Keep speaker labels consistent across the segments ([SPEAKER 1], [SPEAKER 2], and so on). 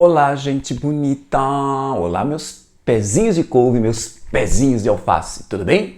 [SPEAKER 1] Olá, gente bonita! Olá, meus pezinhos de couve, meus pezinhos de alface, tudo bem?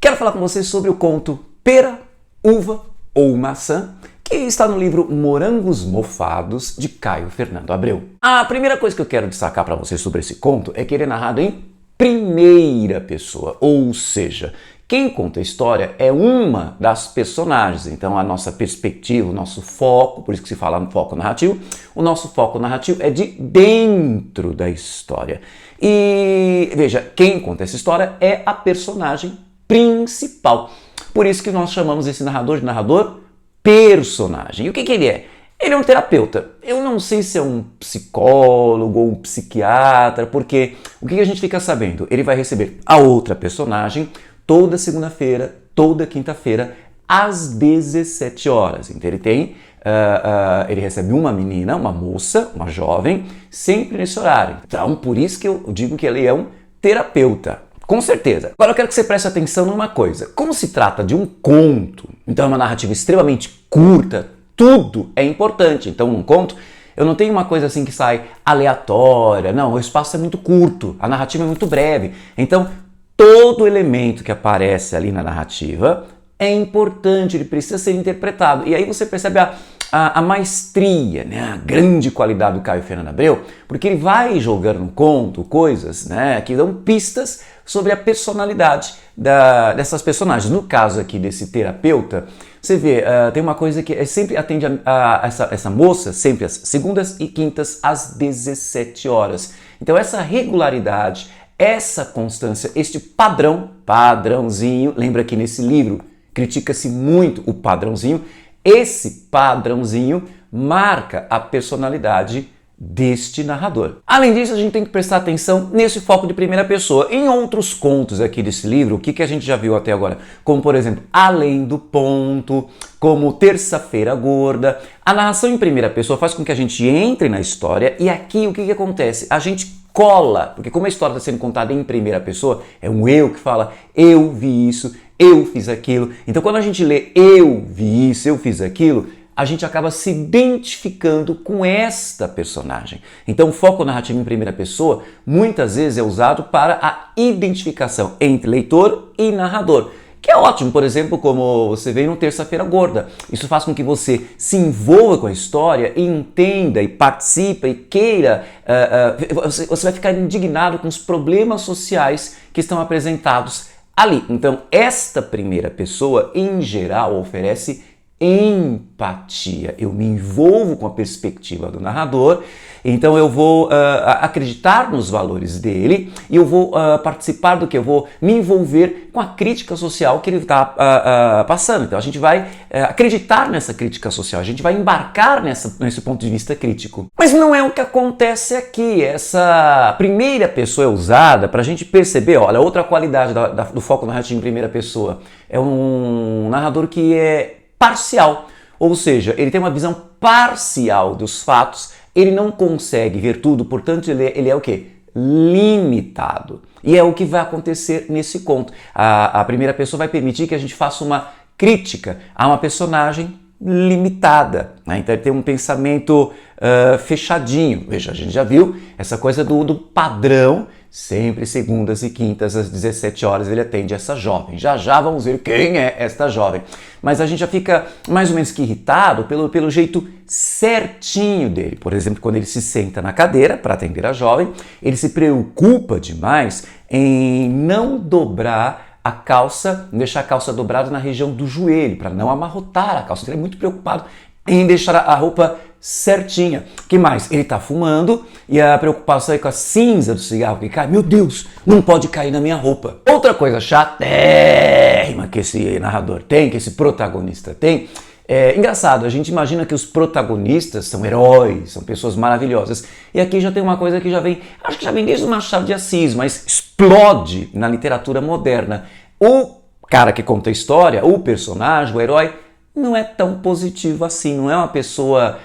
[SPEAKER 1] Quero falar com vocês sobre o conto Pera, Uva ou Maçã, que está no livro Morangos Mofados, de Caio Fernando Abreu. A primeira coisa que eu quero destacar para vocês sobre esse conto é que ele é narrado em primeira pessoa, ou seja, quem conta a história é uma das personagens, então a nossa perspectiva, o nosso foco, por isso que se fala no foco narrativo, o nosso foco narrativo é de dentro da história. E veja, quem conta essa história é a personagem principal. Por isso que nós chamamos esse narrador de narrador personagem. E o que ele é? Ele é um terapeuta. Eu não sei se é um psicólogo ou um psiquiatra, porque o que a gente fica sabendo? Ele vai receber a outra personagem toda segunda-feira, toda quinta-feira, às 17 horas. Então ele recebe uma menina, uma moça, uma jovem, sempre nesse horário. Então, por isso que eu digo que ele é um terapeuta. Com certeza. Agora eu quero que você preste atenção numa coisa. Como se trata de um conto, então é uma narrativa extremamente curta, tudo é importante. Então, num conto, eu não tenho uma coisa assim que sai aleatória. Não, o espaço é muito curto, a narrativa é muito breve. Então, todo elemento que aparece ali na narrativa é importante, ele precisa ser interpretado. E aí você percebe a maestria, né, a grande qualidade do Caio Fernando Abreu, porque ele vai jogando no conto coisas, né, que dão pistas sobre a personalidade dessas personagens. No caso aqui desse terapeuta, você vê, tem uma coisa que sempre atende essa moça, sempre às segundas e quintas às 17 horas. Então essa regularidade, essa constância, este padrãozinho, lembra que nesse livro critica-se muito o padrãozinho, esse padrãozinho marca a personalidade deste narrador. Além disso, a gente tem que prestar atenção nesse foco de primeira pessoa. Em outros contos aqui desse livro, o que a gente já viu até agora? Como, por exemplo, Além do Ponto, como Terça-feira Gorda. A narração em primeira pessoa faz com que a gente entre na história e aqui o que acontece? A gente cola, porque como a história está sendo contada em primeira pessoa, é um eu que fala, eu vi isso, eu fiz aquilo. Então quando a gente lê eu vi isso, eu fiz aquilo, a gente acaba se identificando com esta personagem. Então o foco narrativo em primeira pessoa muitas vezes é usado para a identificação entre leitor e narrador. Que é ótimo, por exemplo, como você vê no Terça-feira Gorda. Isso faz com que você se envolva com a história, e entenda e participe e queira. Você vai ficar indignado com os problemas sociais que estão apresentados ali. Então, esta primeira pessoa, em geral, oferece empatia. Eu me envolvo com a perspectiva do narrador, então eu vou acreditar nos valores dele e eu vou participar do que? Eu vou me envolver com a crítica social que ele está passando. Então a gente vai acreditar nessa crítica social, a gente vai embarcar nesse ponto de vista crítico. Mas não é o que acontece aqui. Essa primeira pessoa é usada para a gente perceber, olha, outra qualidade do foco narrativo em primeira pessoa. É um narrador que é parcial, ou seja, ele tem uma visão parcial dos fatos, ele não consegue ver tudo, portanto ele é o quê? Limitado. E é o que vai acontecer nesse conto. A primeira pessoa vai permitir que a gente faça uma crítica a uma personagem limitada, né? Então ele tem um pensamento fechadinho. Veja, a gente já viu essa coisa do padrão, sempre segundas e quintas às 17 horas ele atende essa jovem. Já vamos ver quem é esta jovem. Mas a gente já fica mais ou menos que irritado pelo jeito certinho dele. Por exemplo, quando ele se senta na cadeira para atender a jovem, ele se preocupa demais em não dobrar a calça, deixar a calça dobrada na região do joelho, para não amarrotar a calça. Então, ele é muito preocupado em deixar a roupa certinha. O que mais? Ele está fumando e a preocupação é com a cinza do cigarro que cai. Meu Deus, não pode cair na minha roupa. Outra coisa chatérrima que esse narrador tem, que esse protagonista tem, é engraçado, a gente imagina que os protagonistas são heróis, são pessoas maravilhosas. E aqui já tem uma coisa que já vem, acho que já vem desde o Machado de Assis, mas explode na literatura moderna. O cara que conta a história, o personagem, o herói, não é tão positivo assim, não é uma pessoa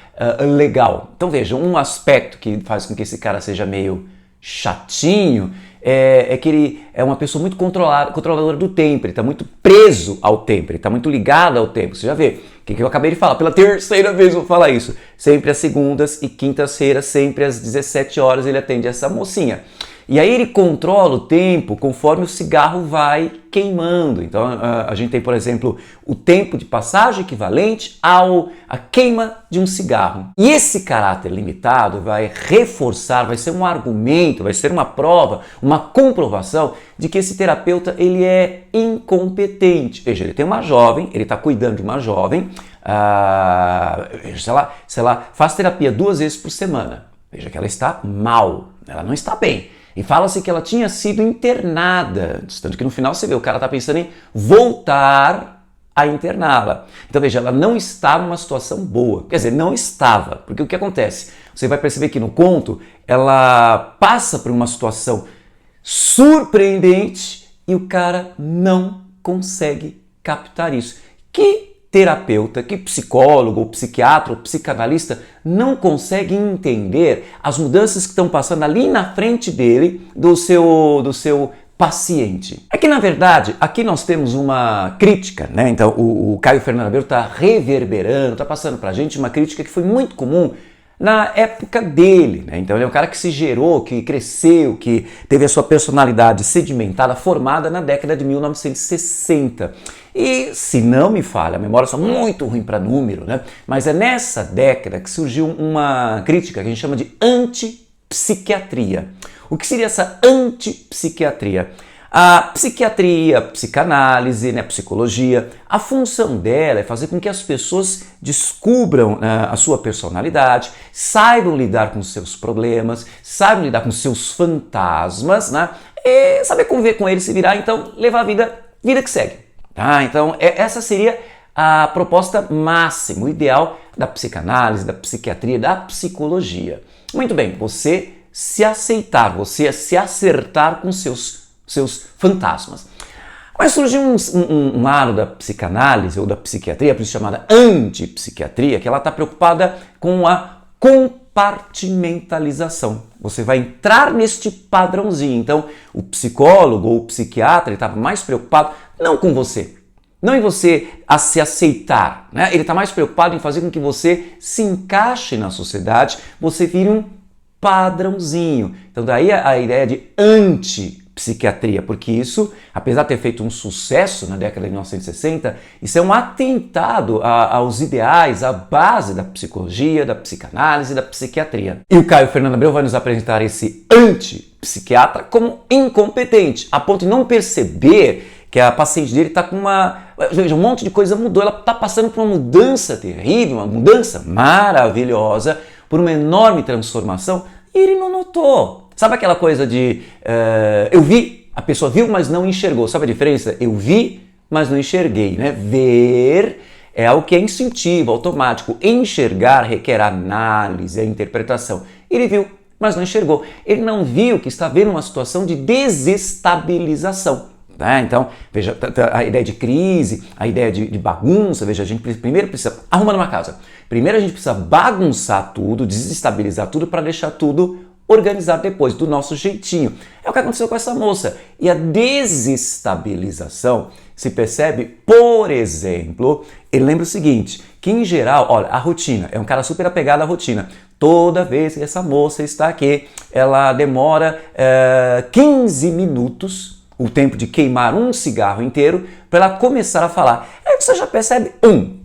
[SPEAKER 1] legal. Então veja, um aspecto que faz com que esse cara seja meio chatinho é que ele é uma pessoa muito controladora do tempo, ele está muito preso ao tempo, ele está muito ligado ao tempo. Você já vê, o que eu acabei de falar, pela terceira vez eu vou falar isso. Sempre às segundas e quintas-feiras, sempre às 17 horas ele atende essa mocinha. E aí ele controla o tempo conforme o cigarro vai queimando. Então a gente tem, por exemplo, o tempo de passagem equivalente à queima de um cigarro. E esse caráter limitado vai reforçar, vai ser um argumento, vai ser uma prova, uma comprovação de que esse terapeuta ele é incompetente. Veja, ele tem uma jovem, ele está cuidando de uma jovem, se ela faz terapia 2 vezes por semana, veja que ela está mal, ela não está bem. E fala-se que ela tinha sido internada antes, tanto que no final você vê, o cara está pensando em voltar a interná-la. Então veja, ela não está numa situação boa, quer dizer, não estava, porque o que acontece? Você vai perceber que no conto, ela passa por uma situação surpreendente e o cara não consegue captar isso. Que terapeuta, que psicólogo, ou psiquiatra, ou psicanalista não consegue entender as mudanças que estão passando ali na frente dele, do seu paciente. É que, na verdade, aqui nós temos uma crítica, né? Então, o Caio Fernando Abreu está reverberando, está passando para a gente uma crítica que foi muito comum na época dele, né? Então ele é um cara que se gerou, que cresceu, que teve a sua personalidade sedimentada, formada na década de 1960. E, se não me falha, a memória é só muito ruim para número, né? Mas é nessa década que surgiu uma crítica que a gente chama de antipsiquiatria. O que seria essa antipsiquiatria? A psiquiatria, a psicanálise, né, a psicologia, a função dela é fazer com que as pessoas descubram a sua personalidade, saibam lidar com seus problemas, saibam lidar com seus fantasmas, né, e saber conviver com eles, se virar, então levar a vida que segue. Tá? Então essa seria a proposta máxima, o ideal da psicanálise, da psiquiatria, da psicologia. Muito bem, você se aceitar, você se acertar com seus fantasmas. Mas surgiu um lado da psicanálise ou da psiquiatria, por isso chamada antipsiquiatria, que ela está preocupada com a compartimentalização. Você vai entrar neste padrãozinho. Então, o psicólogo ou o psiquiatra estava mais preocupado não com você, não em você a se aceitar, né? Ele está mais preocupado em fazer com que você se encaixe na sociedade, você vire um padrãozinho. Então daí a ideia de antipsiquiatria, porque isso, apesar de ter feito um sucesso na década de 1960, isso é um atentado aos ideais, à base da psicologia, da psicanálise, da psiquiatria. E o Caio Fernando Abreu vai nos apresentar esse antipsiquiatra como incompetente, a ponto de não perceber que a paciente dele está com um monte de coisa mudou, ela está passando por uma mudança terrível, uma mudança maravilhosa, por uma enorme transformação, e ele não notou. Sabe aquela coisa de eu vi, a pessoa viu, mas não enxergou. Sabe a diferença? Eu vi, mas não enxerguei, né? Ver é algo que é instintivo, automático. Enxergar requer análise, a interpretação. Ele viu, mas não enxergou. Ele não viu que está vendo uma situação de desestabilização. Né? Então, veja, a ideia de crise, a ideia de bagunça, veja, a gente primeiro precisa arrumar uma casa. Primeiro a gente precisa bagunçar tudo, desestabilizar tudo para deixar tudo organizado depois, do nosso jeitinho. É o que aconteceu com essa moça. E a desestabilização se percebe, por exemplo, ele lembra o seguinte, que em geral, olha, a rotina, é um cara super apegado à rotina. Toda vez que essa moça está aqui, ela demora 15 minutos, o tempo de queimar um cigarro inteiro, para ela começar a falar. Aí você já percebe,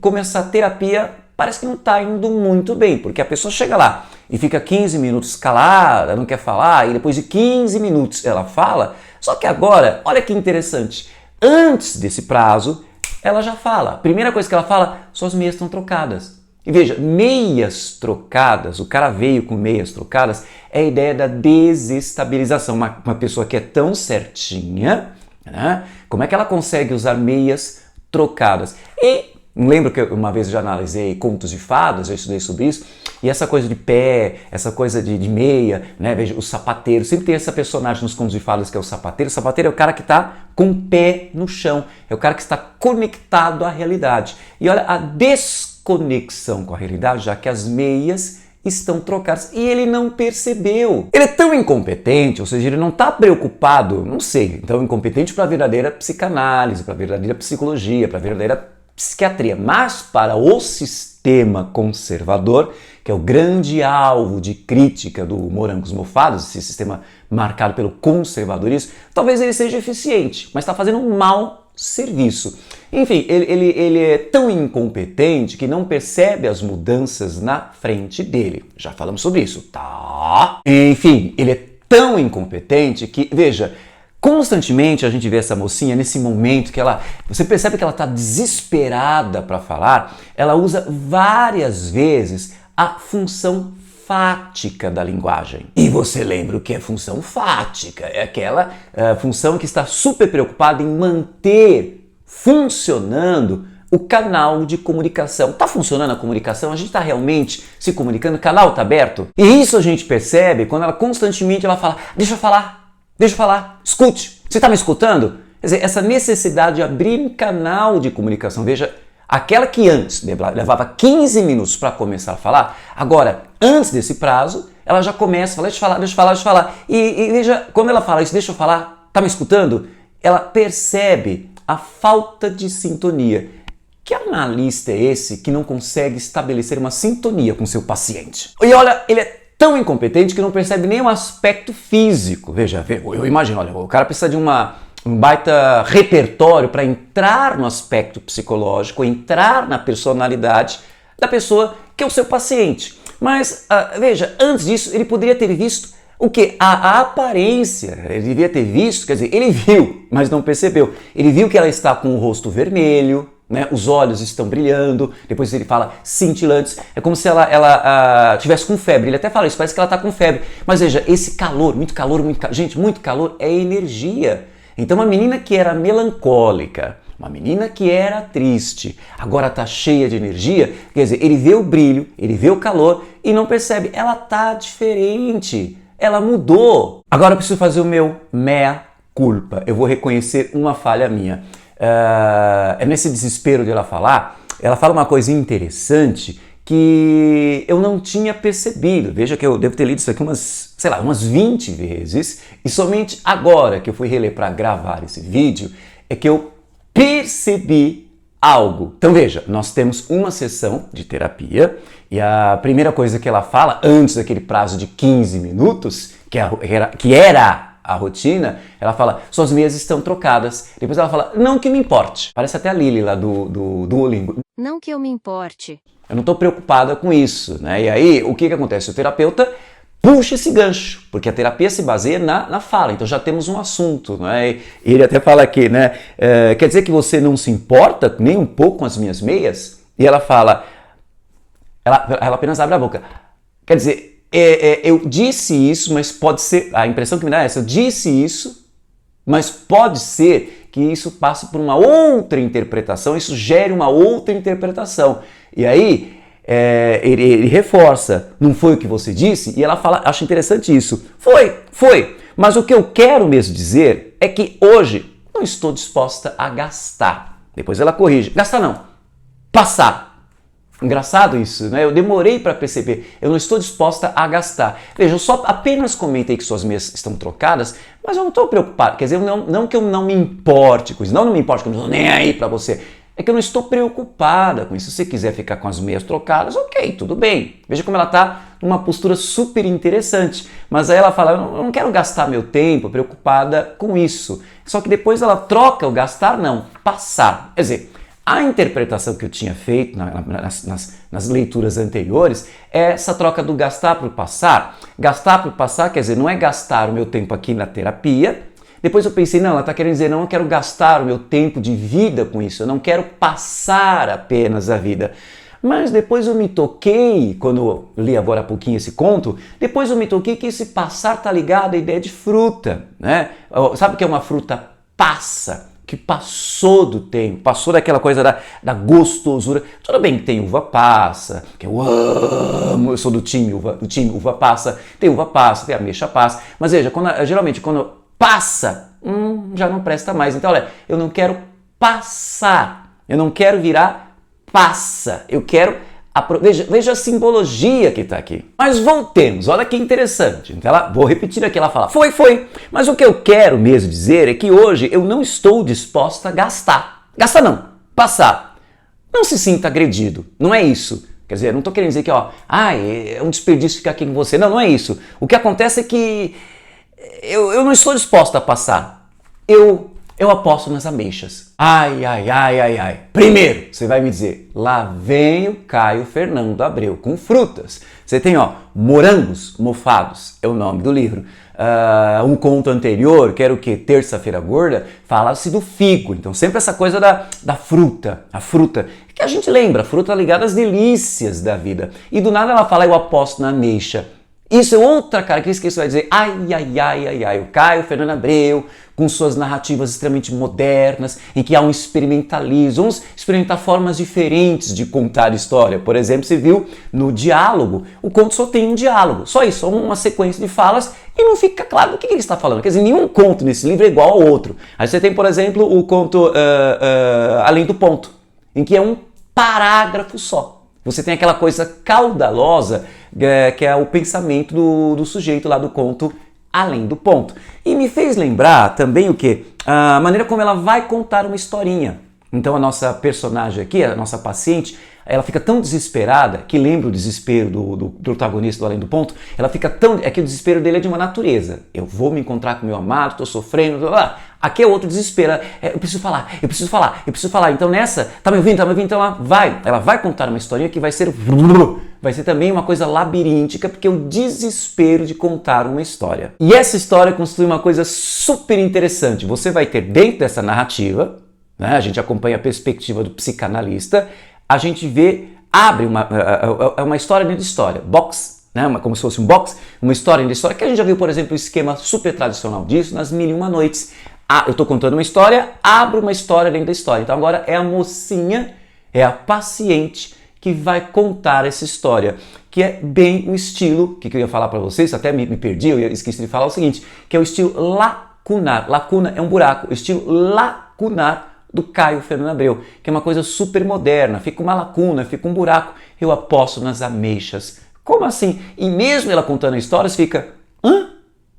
[SPEAKER 1] começar a terapia parece que não está indo muito bem, porque a pessoa chega lá e fica 15 minutos calada, não quer falar, e depois de 15 minutos ela fala, só que agora, olha que interessante, antes desse prazo, ela já fala. A primeira coisa que ela fala, suas meias estão trocadas. E veja, meias trocadas, o cara veio com meias trocadas, é a ideia da desestabilização. Uma pessoa que é tão certinha, né? Como é que ela consegue usar meias trocadas? E lembro que uma vez eu já analisei contos de fadas, já estudei sobre isso, e essa coisa de pé, essa coisa de meia, né? Veja, o sapateiro, sempre tem essa personagem nos contos de fadas que é o sapateiro. O sapateiro é o cara que está com o pé no chão, é o cara que está conectado à realidade. E olha, a desconexão com a realidade, já que as meias estão trocadas e ele não percebeu. Ele é tão incompetente, ou seja, ele não está preocupado, não sei, então incompetente para a verdadeira psicanálise, para a verdadeira psicologia, para a verdadeira psiquiatria, mas para o sistema conservador, que é o grande alvo de crítica do Morangos Mofados, esse sistema marcado pelo conservadorismo, talvez ele seja eficiente, mas está fazendo um mau serviço. Enfim, ele é tão incompetente que não percebe as mudanças na frente dele. Já falamos sobre isso, tá? Enfim, ele é tão incompetente que, veja, constantemente a gente vê essa mocinha nesse momento que você percebe que ela está desesperada para falar, ela usa várias vezes a função fática da linguagem. E você lembra o que é função fática? É aquela função que está super preocupada em manter funcionando o canal de comunicação. Está funcionando a comunicação? A gente está realmente se comunicando? O canal está aberto? E isso a gente percebe quando ela constantemente fala, deixa eu falar, escute, você está me escutando? Quer dizer, essa necessidade de abrir um canal de comunicação, veja, aquela que antes levava 15 minutos para começar a falar, agora, antes desse prazo, ela já começa a falar, deixa eu falar. E veja, quando ela fala isso, deixa eu falar, tá me escutando? Ela percebe a falta de sintonia. Que analista é esse que não consegue estabelecer uma sintonia com seu paciente? E olha, ele é tão incompetente que não percebe nem o aspecto físico. Veja, eu imagino, olha, o cara precisa de um baita repertório para entrar no aspecto psicológico, entrar na personalidade da pessoa que é o seu paciente. Mas, veja, antes disso, ele poderia ter visto o quê? A aparência. Ele devia ter visto, quer dizer, ele viu, mas não percebeu. Ele viu que ela está com o rosto vermelho, né? Os olhos estão brilhando, depois ele fala cintilantes, é como se ela tivesse com febre. Ele até fala isso, parece que ela está com febre. Mas veja, esse calor, gente, muito calor é energia. Então uma menina que era melancólica, uma menina que era triste, agora está cheia de energia, quer dizer, ele vê o brilho, ele vê o calor e não percebe, ela está diferente, ela mudou. Agora eu preciso fazer o meu mea culpa, eu vou reconhecer uma falha minha. É nesse desespero de ela fala uma coisa interessante que eu não tinha percebido. Veja que eu devo ter lido isso aqui umas 20 vezes e somente agora que eu fui reler para gravar esse vídeo é que eu percebi algo. Então veja, nós temos uma sessão de terapia e a primeira coisa que ela fala antes daquele prazo de 15 minutos, que era a rotina, ela fala, suas meias estão trocadas. Depois ela fala, não que me importe. Parece até a Lili lá do Duolingo.
[SPEAKER 2] Não que eu me importe.
[SPEAKER 1] Eu não estou preocupada com isso, né? E aí, o que acontece? O terapeuta puxa esse gancho, porque a terapia se baseia na fala, então já temos um assunto, né? E ele até fala aqui, né? Quer dizer que você não se importa nem um pouco com as minhas meias? E ela fala, ela apenas abre a boca. Quer dizer, eu disse isso, mas pode ser, a impressão que me dá é essa, eu disse isso, mas pode ser que isso passe por uma outra interpretação, isso gere uma outra interpretação. E aí, ele reforça, não foi o que você disse? E ela fala, acho interessante isso. Foi. Mas o que eu quero mesmo dizer é que hoje não estou disposta a gastar. Depois ela corrige. Gastar não. Passar. Engraçado isso, né? Eu demorei para perceber. Eu não estou disposta a gastar. Veja, eu só apenas comentei que suas meias estão trocadas, mas eu não estou preocupado. Quer dizer, não que eu não me importe com isso. Não me importe, que eu não estou nem aí para você. É que eu não estou preocupada com isso. Se você quiser ficar com as meias trocadas, ok, tudo bem. Veja como ela está numa postura super interessante. Mas aí ela fala, eu não quero gastar meu tempo preocupada com isso. Só que depois ela troca o gastar, não, passar. Quer dizer, a interpretação que eu tinha feito nas leituras anteriores é essa troca do gastar para o passar. Gastar para o passar quer dizer, não é gastar o meu tempo aqui na terapia. Depois eu pensei, não, ela está querendo dizer, não, eu quero gastar o meu tempo de vida com isso, eu não quero passar apenas a vida. Mas depois eu me toquei, quando eu li agora há pouquinho esse conto, depois eu me toquei que esse passar está ligado à ideia de fruta, né? Sabe o que é uma fruta passa? Que passou do tempo, passou daquela coisa da gostosura. Tudo bem que tem uva passa, que eu amo, eu sou do time uva passa, tem uva passa, tem ameixa passa, mas veja, geralmente quando passa, já não presta mais. Então, olha, eu não quero passar, eu não quero virar passa, eu quero Veja a simbologia que está aqui. Mas voltemos, olha que interessante. Então vou repetir aqui, ela fala, foi. Mas o que eu quero mesmo dizer é que hoje eu não estou disposta a gastar. Gastar não, passar. Não se sinta agredido, não é isso. Quer dizer, eu não estou querendo dizer que, é um desperdício ficar aqui com você. Não é isso. O que acontece é que eu não estou disposta a passar. Eu aposto nas ameixas. Ai. Primeiro, você vai me dizer, lá vem o Caio Fernando Abreu com frutas. Você tem, morangos mofados, é o nome do livro. Um conto anterior, que era o quê? Terça-feira Gorda, fala-se do figo. Então sempre essa coisa da fruta. A fruta, que a gente lembra, a fruta ligada às delícias da vida. E do nada ela fala, eu aposto na ameixa. Isso é outra característica que você vai dizer, ai, o Caio Fernando Abreu, com suas narrativas extremamente modernas, em que há um experimentalismo, vamos experimentar formas diferentes de contar história. Por exemplo, você viu no diálogo, o conto só tem um diálogo, só isso, só uma sequência de falas e não fica claro do que ele está falando. Quer dizer, nenhum conto nesse livro é igual ao outro. Aí você tem, por exemplo, o conto Além do Ponto, em que é um parágrafo só. Você tem aquela coisa caudalosa que é o pensamento do sujeito lá do conto Além do Ponto. E me fez lembrar também o quê? A maneira como ela vai contar uma historinha. Então a nossa personagem aqui, a nossa paciente, ela fica tão desesperada, que lembra o desespero do protagonista do Além do Ponto, ela fica tão... É que o desespero dele é de uma natureza. Eu vou me encontrar com meu amado, estou sofrendo, blá, blá. Aqui é outro desespero. Eu preciso falar. Então nessa, tá me ouvindo? Então ela vai contar uma historinha que vai ser também uma coisa labiríntica, porque é o desespero de contar uma história. E essa história constitui uma coisa super interessante. Você vai ter dentro dessa narrativa, né, a gente acompanha a perspectiva do psicanalista, a gente abre uma história dentro de história, box, né, como se fosse um box, uma história dentro de história, que a gente já viu, por exemplo, o esquema super tradicional disso nas Mil e Uma Noites. Eu estou contando uma história, abro uma história dentro da história. Então agora é a mocinha, é a paciente que vai contar essa história, que é bem o estilo, que eu ia falar para vocês, até me perdi, eu esqueci de falar o seguinte, que é o estilo lacunar. Lacuna é um buraco, o estilo lacunar do Caio Fernando Abreu, que é uma coisa super moderna, fica uma lacuna, fica um buraco, eu aposto nas ameixas. Como assim? E mesmo ela contando a história, você fica,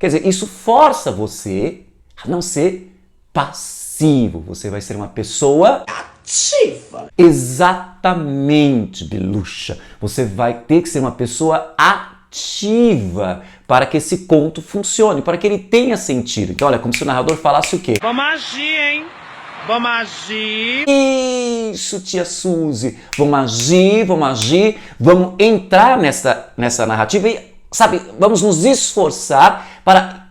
[SPEAKER 1] Quer dizer, isso força você a não ser passivo, você vai ser uma pessoa ativa. Exatamente, Beluxa. Você vai ter que ser uma pessoa ativa para que esse conto funcione, para que ele tenha sentido. Então, olha, como se o narrador falasse o quê?
[SPEAKER 2] Vamos agir, hein? Vamos agir.
[SPEAKER 1] Isso, tia Suzy. Vamos agir, vamos entrar nessa narrativa e, sabe, vamos nos esforçar para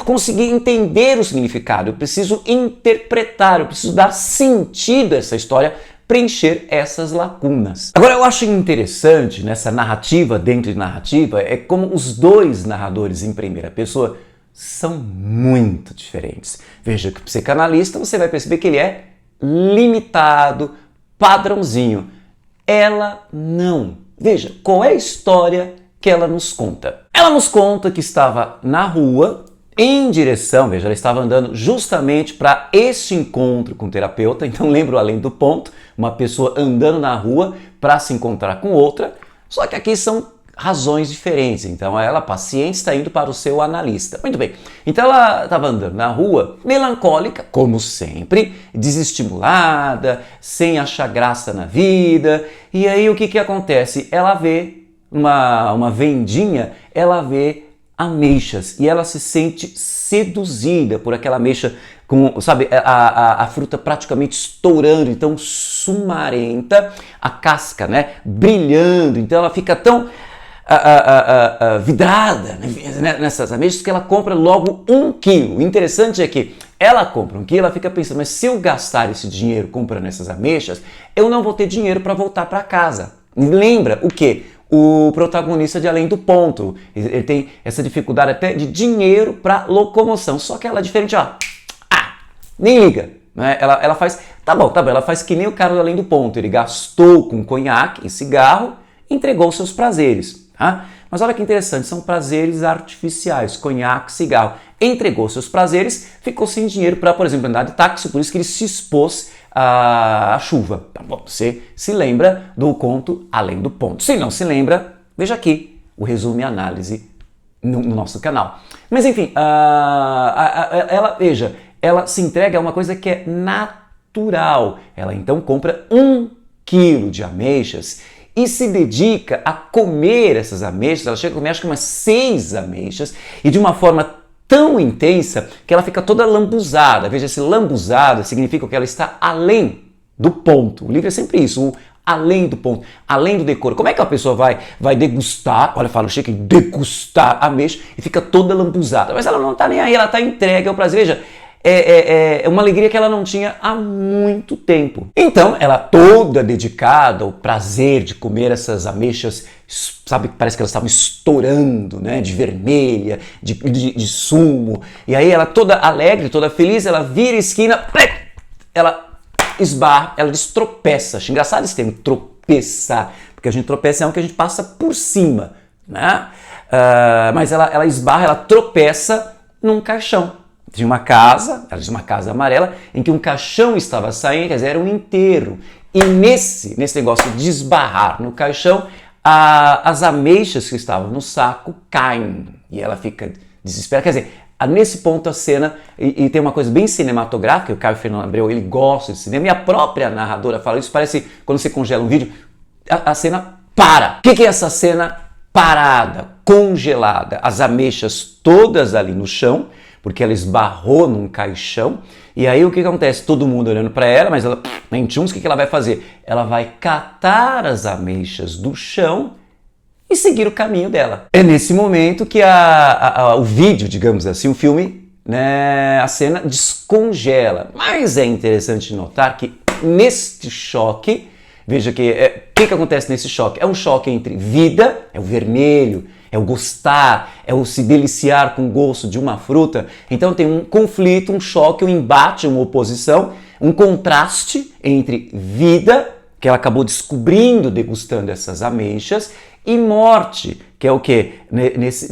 [SPEAKER 1] conseguir entender o significado. Eu preciso interpretar, eu preciso dar sentido a essa história, preencher essas lacunas. Agora, eu acho interessante nessa narrativa dentro de narrativa é como os dois narradores em primeira pessoa são muito diferentes. Veja que o psicanalista, você vai perceber que ele é limitado, padrãozinho. Ela não. Veja, qual é a história que ela nos conta? Ela nos conta que estava na rua, em direção, veja, ela estava andando justamente para este encontro com o terapeuta. Então lembra o Além do Ponto, uma pessoa andando na rua para se encontrar com outra, só que aqui são razões diferentes. Então ela, paciente, está indo para o seu analista. Muito bem, então ela estava andando na rua, melancólica, como sempre, desestimulada, sem achar graça na vida, e aí o que acontece? Ela vê uma vendinha, ela vê ameixas e ela se sente seduzida por aquela ameixa com, sabe, a fruta praticamente estourando, então sumarenta, a casca, né, brilhando, então ela fica tão vidrada nessas ameixas que ela compra logo 1 quilo. O interessante é que ela compra 1 quilo, ela fica pensando, mas se eu gastar esse dinheiro comprando essas ameixas, eu não vou ter dinheiro para voltar para casa. Lembra o quê? O protagonista de Além do Ponto, ele tem essa dificuldade até de dinheiro para locomoção, só que ela é diferente, nem liga, né? Ela faz, tá bom, ela faz que nem o cara do Além do Ponto, ele gastou com conhaque e cigarro, entregou seus prazeres, tá? Mas olha que interessante, são prazeres artificiais, conhaque, cigarro, entregou seus prazeres, ficou sem dinheiro para, por exemplo, andar de táxi, por isso que ele se expôs a chuva. Tá bom, você se lembra do conto Além do Ponto. Se não se lembra, veja aqui o resumo e análise no nosso canal. Mas enfim, ela se entrega a uma coisa que é natural. Ela então compra 1 quilo de ameixas e se dedica a comer essas ameixas. Ela chega a comer acho que umas 6 ameixas e de uma forma tão intensa que ela fica toda lambuzada. Veja, esse lambuzada significa que ela está além do ponto. O livro é sempre isso, o além do ponto, além do decoro. Como é que a pessoa vai degustar, olha, fala, chega em degustar a ameixa e fica toda lambuzada. Mas ela não está nem aí, ela está entregue ao prazer. Veja, é uma alegria que ela não tinha há muito tempo. Então, ela toda dedicada ao prazer de comer essas ameixas, sabe, parece que elas estavam estourando, né, de vermelha, de sumo. E aí ela toda alegre, toda feliz, ela vira a esquina, ela esbarra, ela destropeça. Acho engraçado esse termo, tropeçar, porque a gente tropeça é algo que a gente passa por cima, né? Mas ela esbarra, ela tropeça num caixão. Tinha uma casa, ela tinha uma casa amarela, em que um caixão estava saindo, quer dizer, era um enterro. E nesse negócio de esbarrar no caixão, as ameixas que estavam no saco caem. E ela fica desesperada. Quer dizer, nesse ponto a cena, e tem uma coisa bem cinematográfica, o Caio Fernando Abreu, ele gosta de cinema, e a própria narradora fala isso, parece quando você congela um vídeo, a cena para. O que é essa cena parada, congelada? As ameixas todas ali no chão, porque ela esbarrou num caixão, e aí o que acontece? Todo mundo olhando para ela, mas ela nem tchuns, o que ela vai fazer? Ela vai catar as ameixas do chão e seguir o caminho dela. É nesse momento que o vídeo, digamos assim, o filme, né, a cena descongela. Mas é interessante notar que neste choque, veja que o que acontece nesse choque? É um choque entre vida, é o vermelho, é o gostar, é o se deliciar com o gosto de uma fruta. Então tem um conflito, um choque, um embate, uma oposição, um contraste entre vida, que ela acabou descobrindo degustando essas ameixas, e morte, que é o quê? Nesse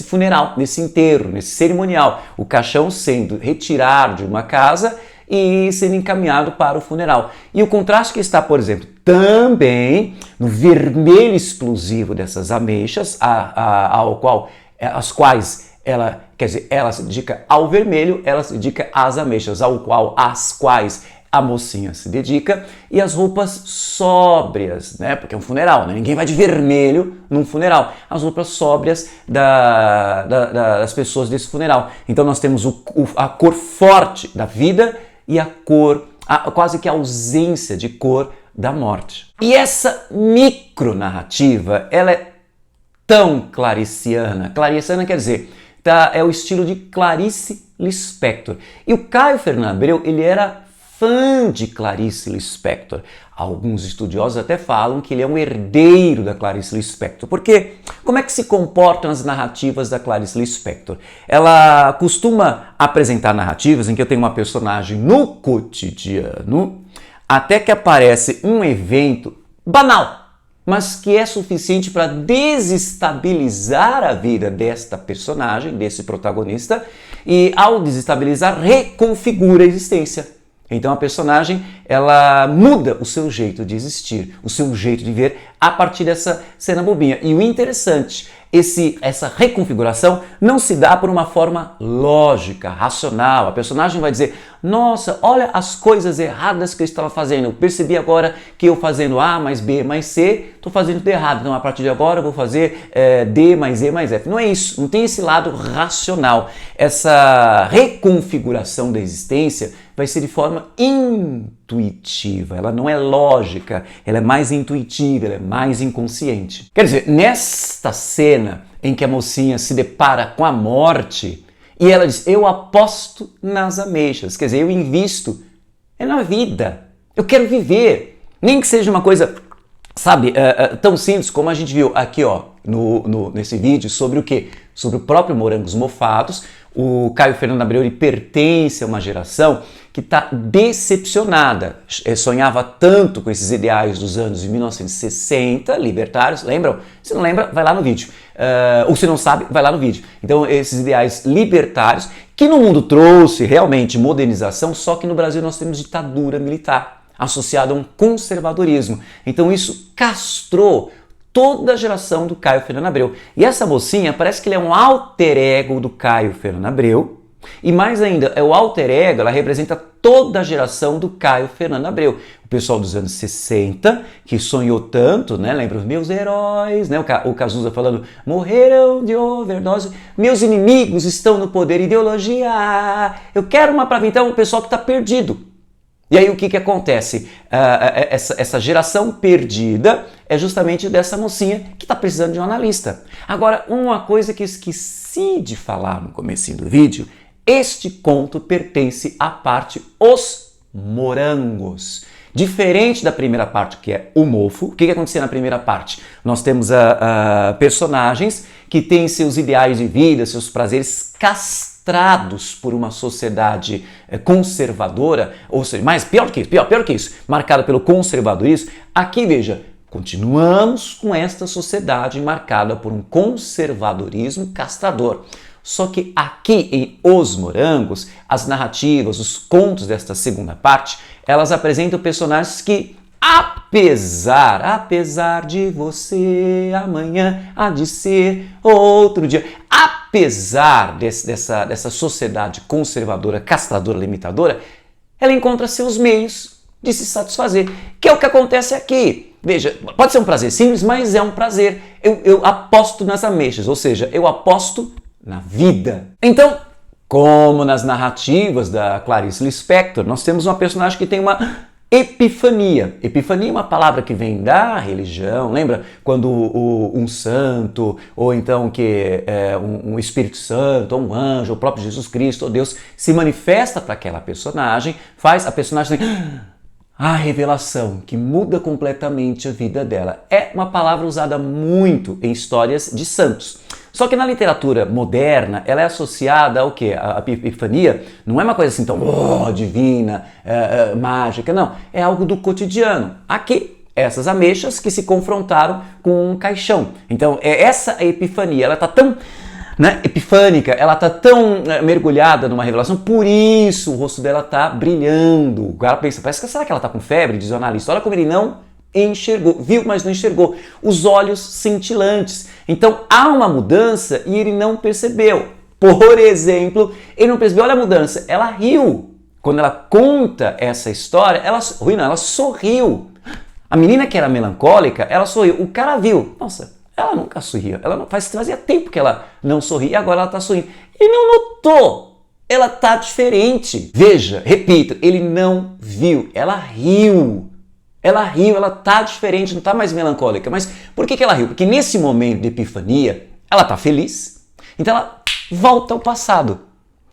[SPEAKER 1] funeral, nesse enterro, nesse cerimonial. O caixão sendo retirado de uma casa e sendo encaminhado para o funeral. E o contraste que está, por exemplo, também no vermelho explosivo dessas ameixas, às quais ela, quer dizer, ela se dedica ao vermelho, ela se dedica às ameixas, às quais a mocinha se dedica, e as roupas sóbrias, né? Porque é um funeral, né? Ninguém vai de vermelho num funeral. As roupas sóbrias das pessoas desse funeral. Então nós temos a cor forte da vida e a cor, quase que a ausência de cor da morte. E essa micronarrativa, ela é tão clariciana. Clariciana quer dizer, é o estilo de Clarice Lispector. E o Caio Fernando Abreu, ele era fã de Clarice Lispector. Alguns estudiosos até falam que ele é um herdeiro da Clarice Lispector. Porque como é que se comportam as narrativas da Clarice Lispector? Ela costuma apresentar narrativas em que eu tenho uma personagem no cotidiano, até que aparece um evento banal, mas que é suficiente para desestabilizar a vida desta personagem, desse protagonista, e ao desestabilizar, reconfigura a existência. Então a personagem, ela muda o seu jeito de existir, o seu jeito de ver a partir dessa cena bobinha. E o interessante, essa reconfiguração não se dá por uma forma lógica, racional. A personagem vai dizer, nossa, olha as coisas erradas que eu estava fazendo. Eu percebi agora que eu fazendo A mais B mais C, estou fazendo tudo errado. Então a partir de agora eu vou fazer D mais E mais F. Não é isso, não tem esse lado racional. Essa reconfiguração da existência vai ser de forma intuitiva, ela não é lógica, ela é mais intuitiva, ela é mais inconsciente. Quer dizer, nesta cena em que a mocinha se depara com a morte e ela diz, eu aposto nas ameixas, quer dizer, eu invisto na vida, eu quero viver, nem que seja uma coisa, sabe, tão simples como a gente viu aqui, ó, nesse vídeo, sobre o quê? Sobre o próprio Morangos Mofados. O Caio Fernando Abreu, ele pertence a uma geração que está decepcionada. Sonhava tanto com esses ideais dos anos de 1960, libertários, lembram? Se não lembra, vai lá no vídeo. Ou se não sabe, vai lá no vídeo. Então, esses ideais libertários, que no mundo trouxe realmente modernização, só que no Brasil nós temos ditadura militar, associada a um conservadorismo. Então, isso castrou toda a geração do Caio Fernando Abreu. E essa mocinha parece que ele é um alter ego do Caio Fernando Abreu. E mais ainda, é o alter ego, ela representa toda a geração do Caio Fernando Abreu. O pessoal dos anos 60, que sonhou tanto, né? Lembra os meus heróis, né? O Cazuza falando, morreram de overdose, meus inimigos estão no poder, ideologia, eu quero uma pra mim. Então, o pessoal que está perdido. E aí o que acontece? Essa geração perdida é justamente dessa mocinha que está precisando de um analista. Agora, uma coisa que eu esqueci de falar no comecinho do vídeo, este conto pertence à parte Os Morangos. Diferente da primeira parte, que é o mofo, o que acontecia na primeira parte? Nós temos personagens que têm seus ideais de vida, seus prazeres castrados por uma sociedade conservadora, ou seja, mais pior que isso, marcada pelo conservadorismo. Aqui, veja, continuamos com esta sociedade marcada por um conservadorismo castrador. Só que aqui em Os Morangos, as narrativas, os contos desta segunda parte, elas apresentam personagens que, apesar de você, amanhã há de ser outro dia, apesar dessa sociedade conservadora, castradora, limitadora, ela encontra seus meios de se satisfazer, que é o que acontece aqui. Veja, pode ser um prazer simples, mas é um prazer. Eu aposto nas ameixas, ou seja, eu aposto na vida. Então, como nas narrativas da Clarice Lispector, nós temos uma personagem que tem uma epifania. Epifania é uma palavra que vem da religião. Lembra quando um santo, ou então que um Espírito Santo, ou um anjo, ou o próprio Jesus Cristo, ou Deus, se manifesta para aquela personagem, faz a personagem a revelação que muda completamente a vida dela. É uma palavra usada muito em histórias de santos. Só que na literatura moderna, ela é associada ao quê? A epifania não é uma coisa assim tão divina, mágica, não. É algo do cotidiano. Aqui, essas ameixas que se confrontaram com um caixão. Então, essa epifania, ela está tão epifânica, ela está tão mergulhada numa revelação, por isso o rosto dela está brilhando. O cara pensa, será que ela está com febre? Diz o analista. Olha como ele não enxergou, viu, mas não enxergou. Os olhos cintilantes. Então há uma mudança e ele não percebeu. Por exemplo, ele não percebeu, olha a mudança, ela riu. Quando ela conta essa história, ela sorriu. A menina que era melancólica, ela sorriu. O cara viu, nossa, ela nunca sorria. Ela não fazia tempo que ela não sorria e agora ela está sorrindo. Ele não notou. Ela está diferente. Veja, repito, ele não viu. Ela riu. Ela tá diferente, não tá mais melancólica. Mas por que ela riu? Porque nesse momento de epifania, ela tá feliz. Então ela volta ao passado.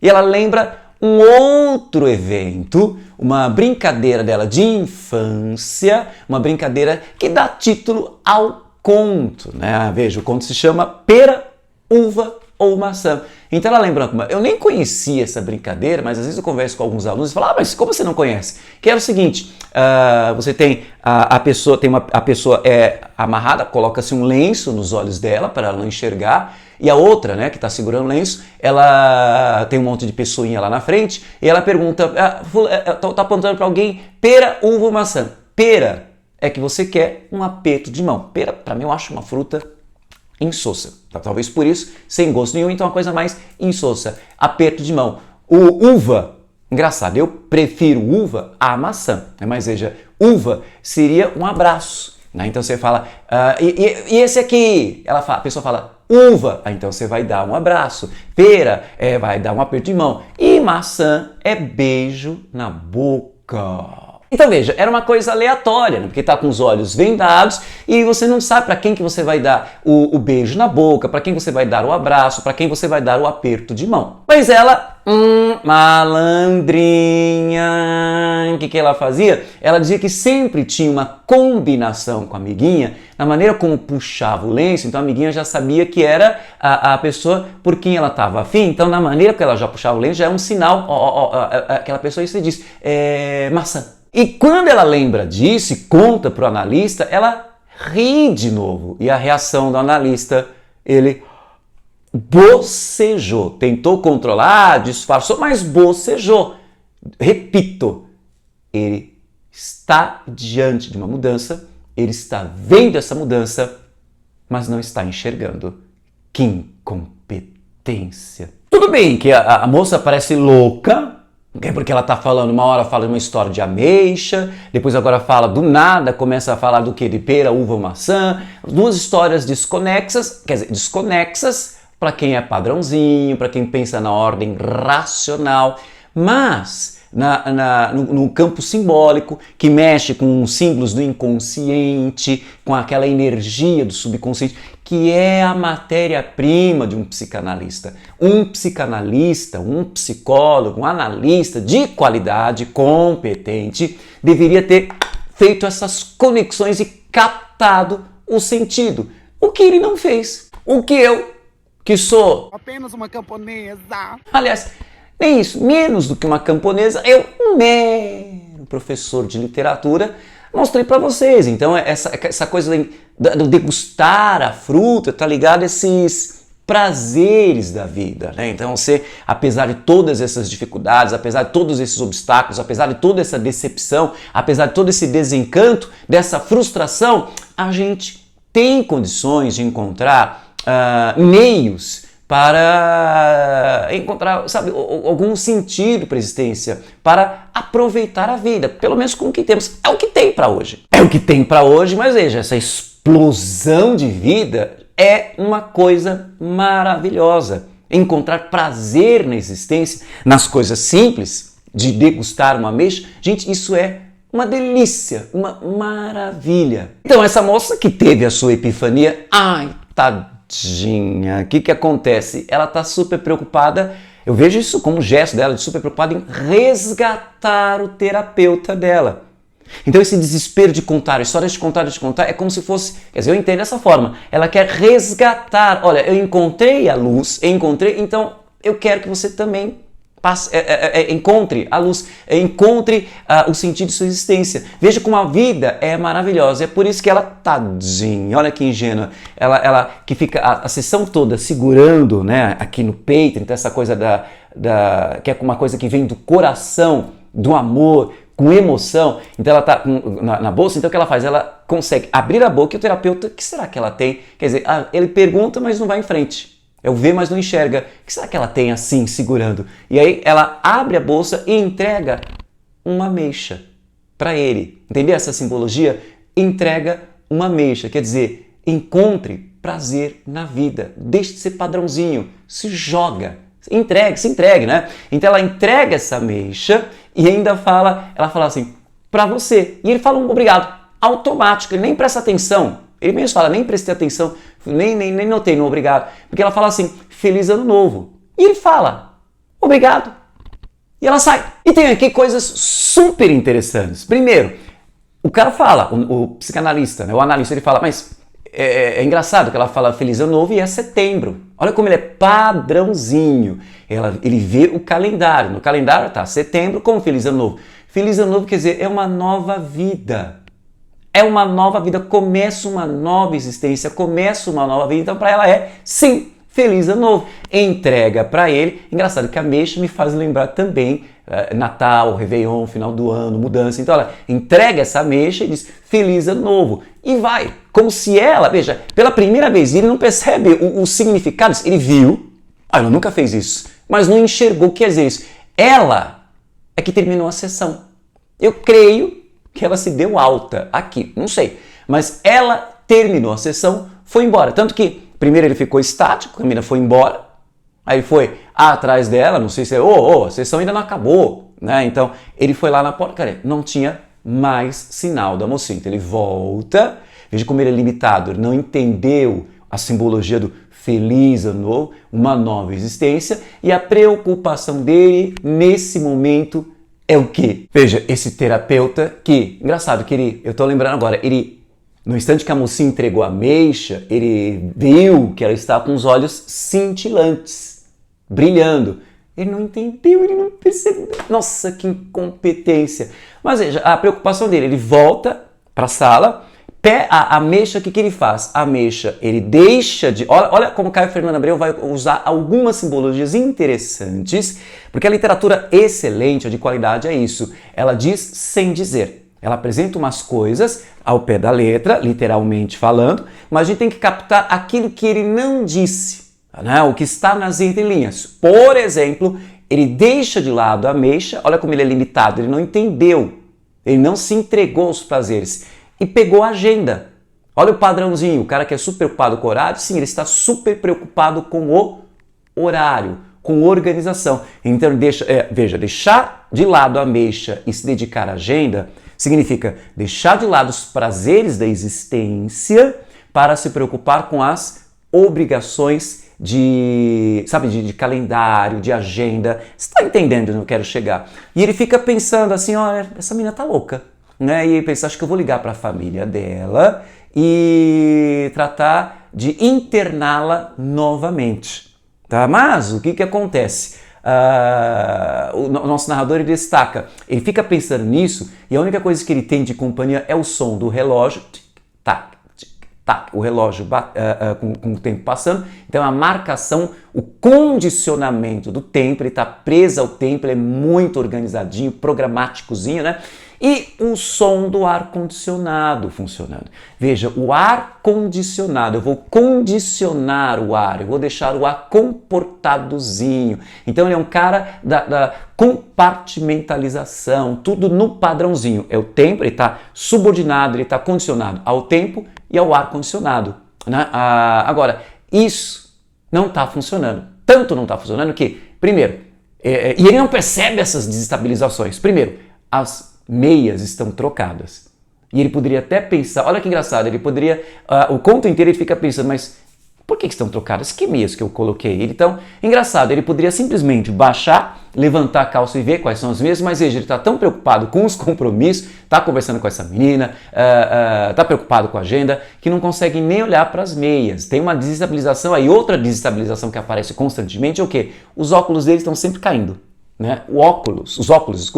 [SPEAKER 1] E ela lembra um outro evento, uma brincadeira dela de infância, uma brincadeira que dá título ao conto, né? Veja, o conto se chama Pera, Uva ou Maçã. Então ela lembra, eu nem conhecia essa brincadeira, mas às vezes eu converso com alguns alunos e falo, mas como você não conhece? Que é o seguinte, você tem a pessoa é amarrada, coloca-se um lenço nos olhos dela para ela não enxergar, e a outra, né, que está segurando o lenço, ela tem um monte de pessoinha lá na frente, e ela pergunta, tá apontando para alguém, pera, uva ou maçã? Pera é que você quer um aperto de mão. Pera, para mim, eu acho uma fruta insossa. Talvez por isso, sem gosto nenhum, então uma coisa mais insossa. Aperto de mão. O uva, engraçado, eu prefiro uva à maçã. Mas veja, uva seria um abraço. Né? Então você fala, e esse aqui? A pessoa fala, uva. Então você vai dar um abraço. Pera, vai dar um aperto de mão. E maçã é beijo na boca. Então veja, era uma coisa aleatória, né? Porque tá com os olhos vendados e você não sabe para quem que você vai dar o beijo na boca, para quem você vai dar o abraço, para quem você vai dar o aperto de mão. Mas ela Malandrinha. O que ela fazia? Ela dizia que sempre tinha uma combinação com a amiguinha, na maneira como puxava o lenço, então a amiguinha já sabia que era a pessoa por quem ela estava afim, então na maneira que ela já puxava o lenço já é um sinal, aquela pessoa, isso diz, maçã. E quando ela lembra disso e conta para o analista, ela ri de novo. E a reação do analista, ele bocejou, tentou controlar, disfarçou, mas bocejou. Repito, ele está diante de uma mudança, ele está vendo essa mudança, mas não está enxergando. Que incompetência! Tudo bem que a moça parece louca, porque ela está falando, uma hora fala de uma história de ameixa, depois agora fala do nada, começa a falar do que? De pera, uva ou maçã, duas histórias desconexas, quer dizer, desconexas, para quem é padrãozinho, para quem pensa na ordem racional, mas no campo simbólico, que mexe com símbolos do inconsciente, com aquela energia do subconsciente, que é a matéria-prima de um psicanalista. Um psicanalista, um psicólogo, um analista de qualidade, competente, deveria ter feito essas conexões e captado o sentido. O que ele não fez. O que eu, que sou
[SPEAKER 2] apenas uma camponesa.
[SPEAKER 1] Aliás, nem isso, menos do que uma camponesa, eu, um mero professor de literatura, mostrei para vocês. Então, essa coisa do degustar a fruta, tá ligado a esses prazeres da vida, né? Então, você, apesar de todas essas dificuldades, apesar de todos esses obstáculos, apesar de toda essa decepção, apesar de todo esse desencanto, dessa frustração, a gente tem condições de encontrar meios para encontrar, sabe, algum sentido para a existência, para aproveitar a vida, pelo menos com o que temos. É o que tem para hoje. É o que tem para hoje, mas veja, essa explosão de vida é uma coisa maravilhosa. Encontrar prazer na existência, nas coisas simples, de degustar uma ameixa, gente, isso é uma delícia, uma maravilha. Então, essa moça que teve a sua epifania, ai, tadinha, o que acontece? Ela está super preocupada, eu vejo isso como um gesto dela, de super preocupada em resgatar o terapeuta dela. Então esse desespero de contar, histórias de contar, é como se fosse, quer dizer, eu entendo dessa forma, ela quer resgatar, olha, eu encontrei a luz, então eu quero que você também encontre a luz, encontre o sentido de sua existência. Veja como a vida é maravilhosa, é por isso que ela, tadinha, olha que ingênua, ela que fica a sessão toda segurando, né, aqui no peito, então essa coisa que é uma coisa que vem do coração, do amor, com emoção, então ela está na bolsa, então o que ela faz? Ela consegue abrir a boca e o terapeuta, o que será que ela tem? Quer dizer, ele pergunta, mas não vai em frente. Eu vejo, mas não enxerga. O que será que ela tem assim, segurando? E aí ela abre a bolsa e entrega uma ameixa para ele. Entendeu essa simbologia? Entrega uma ameixa, quer dizer, encontre prazer na vida. Deixe de ser padrãozinho, se joga. Se entregue, né? Então ela entrega essa ameixa e ainda ela fala assim, para você. E ele fala um obrigado, automático, ele nem presta atenção. Ele mesmo fala, nem prestei atenção, nem notei no obrigado. Porque ela fala assim, feliz ano novo. E ele fala, obrigado. E ela sai. E tem aqui coisas super interessantes. Primeiro, o cara fala, o psicanalista, né, o analista, ele fala, mas é engraçado que ela fala feliz ano novo e é setembro. Olha como ele é padrãozinho. Ele vê o calendário. No calendário tá setembro como feliz ano novo. Feliz ano novo quer dizer, é uma nova vida. É uma nova vida, começa uma nova existência, começa uma nova vida. Então para ela é, sim, feliz ano novo. Entrega para ele. Engraçado que a ameixa me faz lembrar também Natal, Réveillon, final do ano, mudança. Então ela entrega essa ameixa e diz feliz ano novo. E vai, como se ela, veja, pela primeira vez, ele não percebe o significado. Ele viu, ela nunca fez isso, mas não enxergou o que quer dizer isso. Ela é que terminou a sessão. Eu creio que ela se deu alta aqui, não sei. Mas ela terminou a sessão, foi embora. Tanto que primeiro ele ficou estático, a menina foi embora, aí foi atrás dela, não sei se a sessão ainda não acabou, né? Então ele foi lá na porta, cara, não tinha mais sinal da mocinha. Então ele volta, veja como ele é limitado, ele não entendeu a simbologia do feliz ano novo, uma nova existência, e a preocupação dele nesse momento é o quê? Veja, esse terapeuta que, engraçado que eu tô lembrando agora, no instante que a mocinha entregou a ameixa, ele viu que ela estava com os olhos cintilantes, brilhando. Ele não entendeu, ele não percebeu. Nossa, que incompetência. Mas veja, a preocupação dele, ele volta para a sala, a ameixa, o que ele faz? A ameixa, ele deixa de... Olha como Caio Fernando Abreu vai usar algumas simbologias interessantes, porque a literatura excelente, de qualidade, é isso. Ela diz sem dizer. Ela apresenta umas coisas ao pé da letra, literalmente falando, mas a gente tem que captar aquilo que ele não disse. Né? O que está nas entrelinhas. Por exemplo, ele deixa de lado a ameixa, olha como ele é limitado, ele não entendeu, ele não se entregou aos prazeres e pegou a agenda. Olha o padrãozinho, o cara que é super preocupado com o horário, sim, ele está super preocupado com o horário, com organização. Então, veja, deixar de lado a ameixa e se dedicar à agenda significa deixar de lado os prazeres da existência para se preocupar com as obrigações de calendário, de agenda. Você está entendendo onde eu quero chegar? E ele fica pensando assim, olha, essa menina tá louca, né? E ele pensa, acho que eu vou ligar para a família dela e tratar de interná-la novamente, tá? Mas o que acontece? O nosso narrador ele destaca, ele fica pensando nisso e a única coisa que ele tem de companhia é o som do relógio, tic-tac, o relógio com o tempo passando, então a marcação, o condicionamento do tempo, ele está preso ao tempo, ele é muito organizadinho, programáticozinho, né? E o som do ar-condicionado funcionando. Veja, o ar-condicionado, eu vou condicionar o ar, eu vou deixar o ar comportadozinho. Então ele é um cara da compartimentalização, tudo no padrãozinho. É o tempo, ele está subordinado, ele está condicionado ao tempo e ao ar-condicionado. Né? Agora, isso não está funcionando. Tanto não está funcionando que, primeiro, e ele não percebe essas desestabilizações. Primeiro, as meias estão trocadas. E ele poderia até pensar, olha que engraçado, ele poderia, o conto inteiro ele fica pensando, mas por que estão trocadas? Que meias que eu coloquei? Então, engraçado, ele poderia simplesmente baixar, levantar a calça e ver quais são as meias, mas veja, ele está tão preocupado com os compromissos, está conversando com essa menina, está preocupado com a agenda, que não consegue nem olhar para as meias. Tem uma desestabilização aí, outra desestabilização que aparece constantemente é o quê? Os óculos dele estão sempre caindo. Né? Os óculos,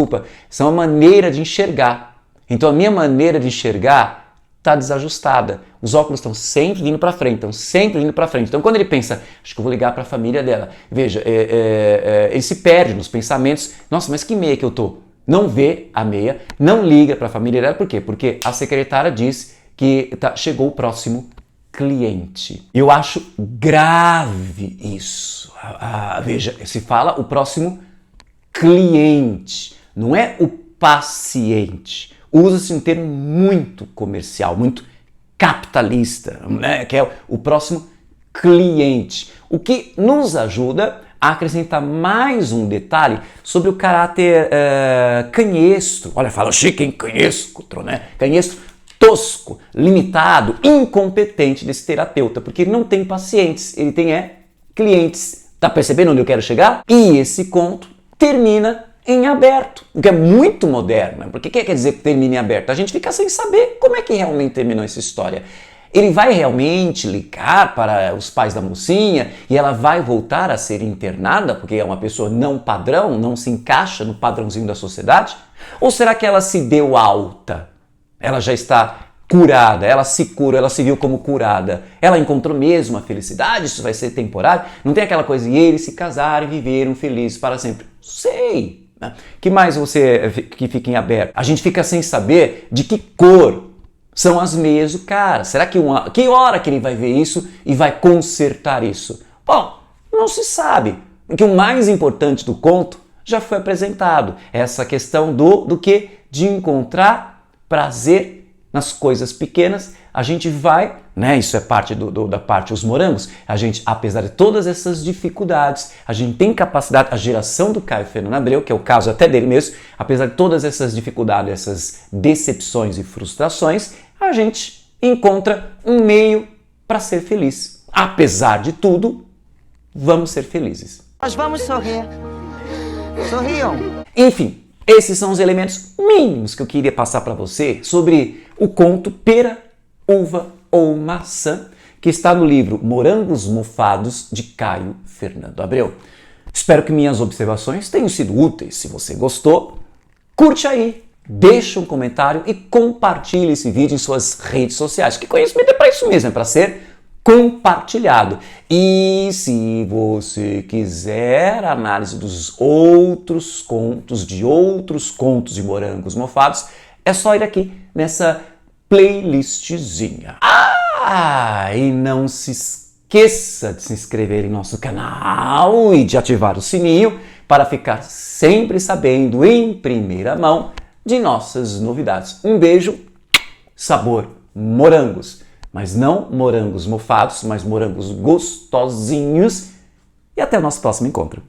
[SPEAKER 1] são a maneira de enxergar. Então a minha maneira de enxergar está desajustada. Os óculos estão sempre indo para frente, Então quando ele pensa, acho que eu vou ligar para a família dela, veja, ele se perde nos pensamentos, nossa, mas que meia que eu tô? Não vê a meia, não liga para a família dela, por quê? Porque a secretária diz que chegou o próximo cliente. Eu acho grave isso. Veja, se fala o próximo cliente, não é o paciente. Usa-se um termo muito comercial, muito capitalista, né? Que é o próximo cliente. O que nos ajuda a acrescentar mais um detalhe sobre o caráter canhestro. Olha, fala chique, hein? Canhestro, né? Canhestro tosco, limitado, incompetente desse terapeuta, porque ele não tem pacientes, ele tem clientes. Tá percebendo onde eu quero chegar? E esse conto termina em aberto, o que é muito moderno. Porque o que quer dizer que termina em aberto? A gente fica sem saber como é que realmente terminou essa história. Ele vai realmente ligar para os pais da mocinha e ela vai voltar a ser internada porque é uma pessoa não padrão, não se encaixa no padrãozinho da sociedade? Ou será que ela se deu alta? Ela já está curada, ela se curou, ela se viu como curada. Ela encontrou mesmo a felicidade, isso vai ser temporário? Não tem aquela coisa, e eles se casaram e viveram felizes para sempre. Sei. Né? Que mais que fica em aberto? A gente fica sem saber de que cor são as meias do cara. Será que que hora que ele vai ver isso e vai consertar isso? Bom, não se sabe. Porque o mais importante do conto já foi apresentado. Essa questão do que? De encontrar prazer nas coisas pequenas. A gente vai, né? Isso é parte da parte dos morangos. A gente, apesar de todas essas dificuldades, a gente tem capacidade, a geração do Caio Fernando Abreu, que é o caso até dele mesmo, apesar de todas essas dificuldades, essas decepções e frustrações, a gente encontra um meio para ser feliz. apesar de tudo, vamos ser felizes.
[SPEAKER 3] Nós vamos sorrir. Sorriam.
[SPEAKER 1] Enfim, esses são os elementos mínimos que eu queria passar para você sobre o conto Pera, Uva ou Maçã, que está no livro Morangos Mofados, de Caio Fernando Abreu. Espero que minhas observações tenham sido úteis. Se você gostou, curte aí, deixa um comentário e compartilhe esse vídeo em suas redes sociais, que conhecimento é para isso mesmo, é para ser compartilhado. E se você quiser análise dos outros contos, de morangos mofados, é só ir aqui nessa playlistzinha. E não se esqueça de se inscrever em nosso canal e de ativar o sininho para ficar sempre sabendo em primeira mão de nossas novidades. Um beijo, sabor morangos. Mas não morangos mofados, mas morangos gostosinhos. E até o nosso próximo encontro.